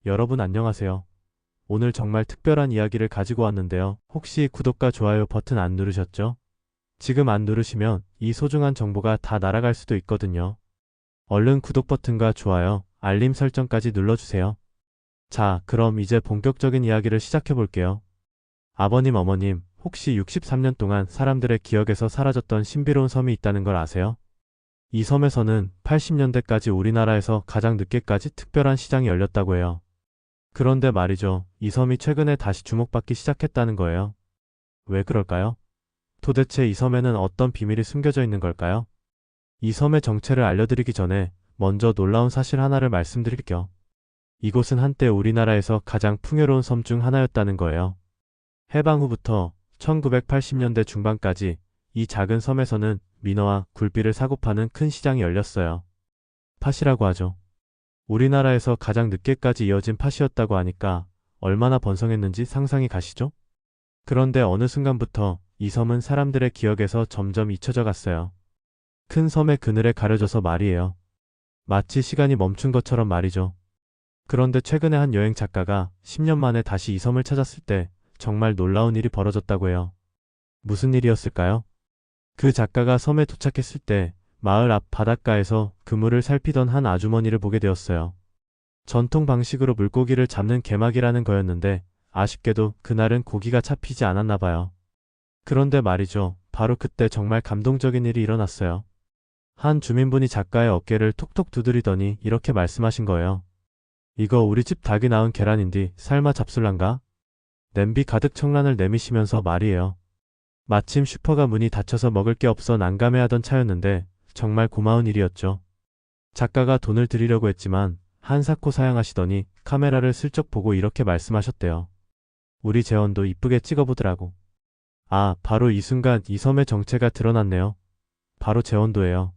여러분 안녕하세요. 오늘 정말 특별한 이야기를 가지고 왔는데요. 혹시 구독과 좋아요 버튼 안 누르셨죠? 지금 안 누르시면 이 소중한 정보가 다 날아갈 수도 있거든요. 얼른 구독 버튼과 좋아요, 알림 설정까지 눌러주세요. 자, 그럼 이제 본격적인 이야기를 시작해 볼게요. 아버님, 어머님, 혹시 63년 동안 사람들의 기억에서 사라졌던 신비로운 섬이 있다는 걸 아세요? 이 섬에서는 80년대까지 우리나라에서 가장 늦게까지 특별한 시장이 열렸다고 해요. 그런데 말이죠. 이 섬이 최근에 다시 주목받기 시작했다는 거예요. 왜 그럴까요? 도대체 이 섬에는 어떤 비밀이 숨겨져 있는 걸까요? 이 섬의 정체를 알려드리기 전에 먼저 놀라운 사실 하나를 말씀드릴게요. 이곳은 한때 우리나라에서 가장 풍요로운 섬 중 하나였다는 거예요. 해방 후부터 1980년대 중반까지 이 작은 섬에서는 민어와 굴비를 사고 파는 큰 시장이 열렸어요. 팥이라고 하죠. 우리나라에서 가장 늦게까지 이어진 팥이었다고 하니까 얼마나 번성했는지 상상이 가시죠? 그런데 어느 순간부터 이 섬은 사람들의 기억에서 점점 잊혀져 갔어요. 큰 섬의 그늘에 가려져서 말이에요. 마치 시간이 멈춘 것처럼 말이죠. 그런데 최근에 한 여행 작가가 10년 만에 다시 이 섬을 찾았을 때 정말 놀라운 일이 벌어졌다고 해요. 무슨 일이었을까요? 그 작가가 섬에 도착했을 때 마을 앞 바닷가에서 그물을 살피던 한 아주머니를 보게 되었어요. 전통 방식으로 물고기를 잡는 개막이라는 거였는데 아쉽게도 그날은 고기가 잡히지 않았나 봐요. 그런데 말이죠. 바로 그때 정말 감동적인 일이 일어났어요. 한 주민분이 작가의 어깨를 톡톡 두드리더니 이렇게 말씀하신 거예요. 이거 우리 집 닭이 낳은 계란인디 삶아 잡술란가? 냄비 가득 청란을 내미시면서 말이에요. 마침 슈퍼가 문이 닫혀서 먹을 게 없어 난감해하던 차였는데 정말 고마운 일이었죠. 작가가 돈을 드리려고 했지만 한사코 사양하시더니 카메라를 슬쩍 보고 이렇게 말씀하셨대요. 우리 재원도 이쁘게 찍어보더라고. 아, 바로 이 순간 이 섬의 정체가 드러났네요. 바로 재원도예요.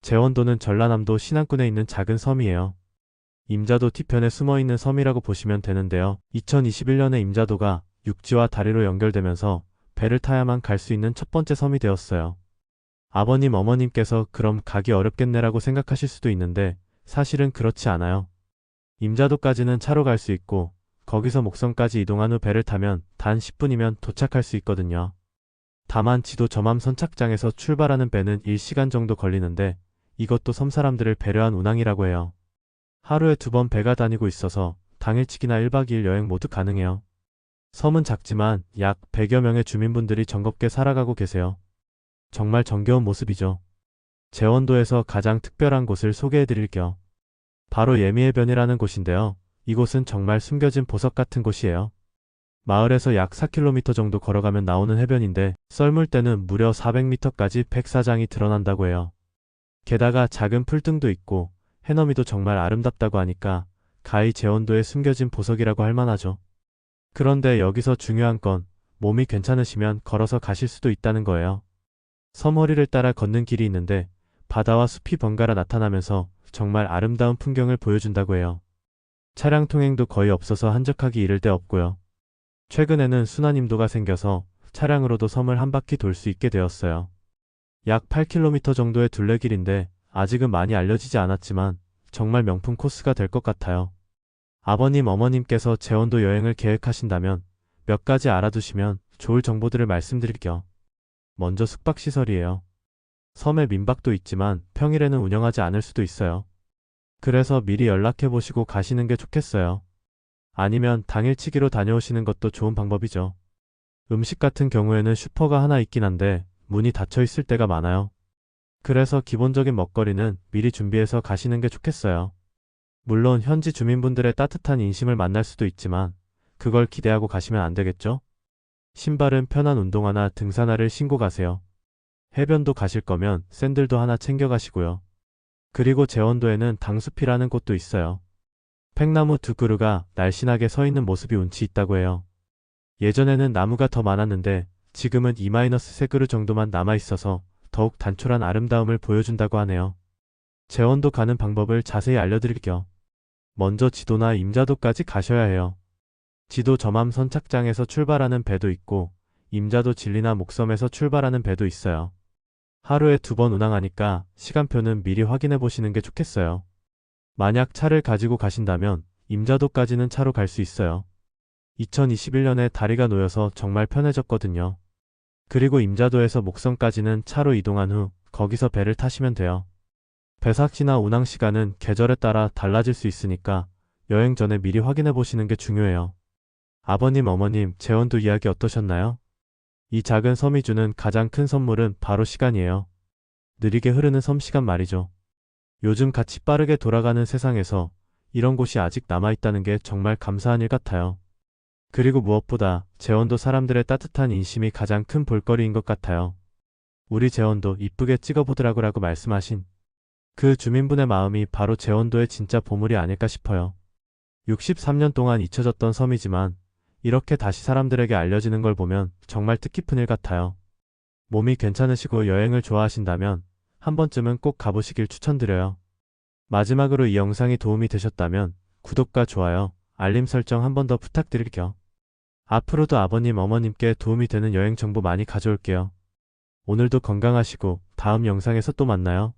재원도는 전라남도 신안군에 있는 작은 섬이에요. 임자도 뒤편에 숨어있는 섬이라고 보시면 되는데요. 2021년에 임자도가 육지와 다리로 연결되면서 배를 타야만 갈 수 있는 첫 번째 섬이 되었어요. 아버님, 어머님께서 그럼 가기 어렵겠네라고 생각하실 수도 있는데 사실은 그렇지 않아요. 임자도까지는 차로 갈 수 있고 거기서 목성까지 이동한 후 배를 타면 단 10분이면 도착할 수 있거든요. 다만 지도 점암 선착장에서 출발하는 배는 1시간 정도 걸리는데 이것도 섬 사람들을 배려한 운항이라고 해요. 하루에 2번 배가 다니고 있어서 당일치기나 1박 2일 여행 모두 가능해요. 섬은 작지만 약 100여 명의 주민분들이 정겹게 살아가고 계세요. 정말 정겨운 모습이죠. 제원도에서 가장 특별한 곳을 소개해드릴게요. 바로 예미해변이라는 곳인데요. 이곳은 정말 숨겨진 보석 같은 곳이에요. 마을에서 약 4km 정도 걸어가면 나오는 해변인데 썰물 때는 무려 400m까지 백사장이 드러난다고 해요. 게다가 작은 풀등도 있고 해넘이도 정말 아름답다고 하니까 가히 제원도에 숨겨진 보석이라고 할 만하죠. 그런데 여기서 중요한 건 몸이 괜찮으시면 걸어서 가실 수도 있다는 거예요. 섬 허리를 따라 걷는 길이 있는데 바다와 숲이 번갈아 나타나면서 정말 아름다운 풍경을 보여준다고 해요. 차량 통행도 거의 없어서 한적하기 이를 데 없고요. 최근에는 순환임도가 생겨서 차량으로도 섬을 한 바퀴 돌 수 있게 되었어요. 약 8km 정도의 둘레길인데 아직은 많이 알려지지 않았지만 정말 명품 코스가 될 것 같아요. 아버님, 어머님께서 제원도 여행을 계획하신다면 몇 가지 알아두시면 좋을 정보들을 말씀드릴게요. 먼저 숙박시설이에요. 섬에 민박도 있지만 평일에는 운영하지 않을 수도 있어요. 그래서 미리 연락해보시고 가시는 게 좋겠어요. 아니면 당일치기로 다녀오시는 것도 좋은 방법이죠. 음식 같은 경우에는 슈퍼가 하나 있긴 한데 문이 닫혀 있을 때가 많아요. 그래서 기본적인 먹거리는 미리 준비해서 가시는 게 좋겠어요. 물론 현지 주민분들의 따뜻한 인심을 만날 수도 있지만 그걸 기대하고 가시면 안 되겠죠? 신발은 편한 운동화나 등산화를 신고 가세요. 해변도 가실 거면 샌들도 하나 챙겨 가시고요. 그리고 제원도에는 당숲이라는 곳도 있어요. 팽나무 2그루가 날씬하게 서 있는 모습이 운치 있다고 해요. 예전에는 나무가 더 많았는데 지금은 2-3그루 정도만 남아 있어서 더욱 단촐한 아름다움을 보여준다고 하네요. 제원도 가는 방법을 자세히 알려드릴게요. 먼저 지도나 임자도까지 가셔야 해요. 지도 점암 선착장에서 출발하는 배도 있고 임자도 진리나 목섬에서 출발하는 배도 있어요. 하루에 2번 운항하니까 시간표는 미리 확인해 보시는 게 좋겠어요. 만약 차를 가지고 가신다면 임자도까지는 차로 갈 수 있어요. 2021년에 다리가 놓여서 정말 편해졌거든요. 그리고 임자도에서 목성까지는 차로 이동한 후 거기서 배를 타시면 돼요. 배삭시나 운항 시간은 계절에 따라 달라질 수 있으니까 여행 전에 미리 확인해 보시는 게 중요해요. 아버님, 어머님, 제원도 이야기 어떠셨나요? 이 작은 섬이 주는 가장 큰 선물은 바로 시간이에요. 느리게 흐르는 섬 시간 말이죠. 요즘 같이 빠르게 돌아가는 세상에서 이런 곳이 아직 남아있다는 게 정말 감사한 일 같아요. 그리고 무엇보다 제원도 사람들의 따뜻한 인심이 가장 큰 볼거리인 것 같아요. 우리 제원도 이쁘게 찍어보더라고라고 말씀하신 그 주민분의 마음이 바로 제원도의 진짜 보물이 아닐까 싶어요. 63년 동안 잊혀졌던 섬이지만 이렇게 다시 사람들에게 알려지는 걸 보면 정말 뜻깊은 일 같아요. 몸이 괜찮으시고 여행을 좋아하신다면 한 번쯤은 꼭 가보시길 추천드려요. 마지막으로 이 영상이 도움이 되셨다면 구독과 좋아요, 알림 설정 한 번 더 부탁드릴게요. 앞으로도 아버님, 어머님께 도움이 되는 여행 정보 많이 가져올게요. 오늘도 건강하시고 다음 영상에서 또 만나요.